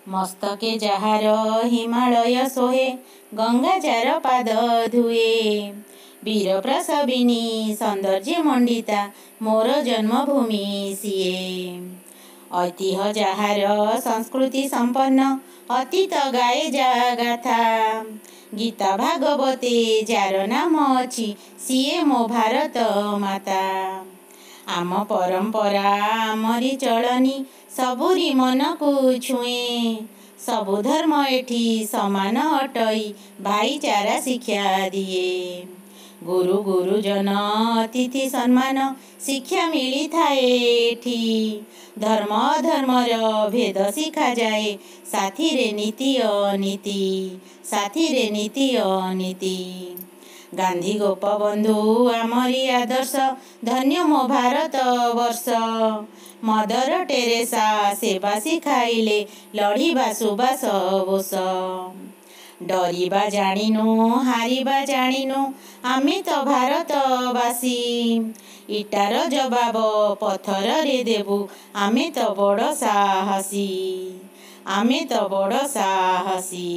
मस्तके जहार हिमालय सोहे गंगा चार पाद धुए वीर प्रसविनी सौंदर्य मंडिता मोर जन्मभूमि सिए ऐतिह्य जहार संस्कृति संपन्न अतीत गाए गाथा गीता भागवते जार नाम अछि सिए मो भारत माता आम परंपरा आमरी चलनी सबुरी मन को छुए सबु धर्म एठी समान अटई भाईचारा शिक्षा दिए गुरु गुरुजन अतिथि सम्मान शिक्षा मिली थाए एठी धर्म अधर्मर भेद शिखा जाए साथी रे नीति अनीति साथी रे नीति अनीति गांधी गोपबंधु आमरी आदर्श धन्य मो भारत वर्ष मदर टेरेसा सेवा शिखाइले लड़िबा सुबास बोस डरिबा जानिनु हारिबा जानिनु आमे तो भारतवासी इटार जवाब पथर रे देबु आमे तो बड़ साहसी आमे तो बड़ साहसी।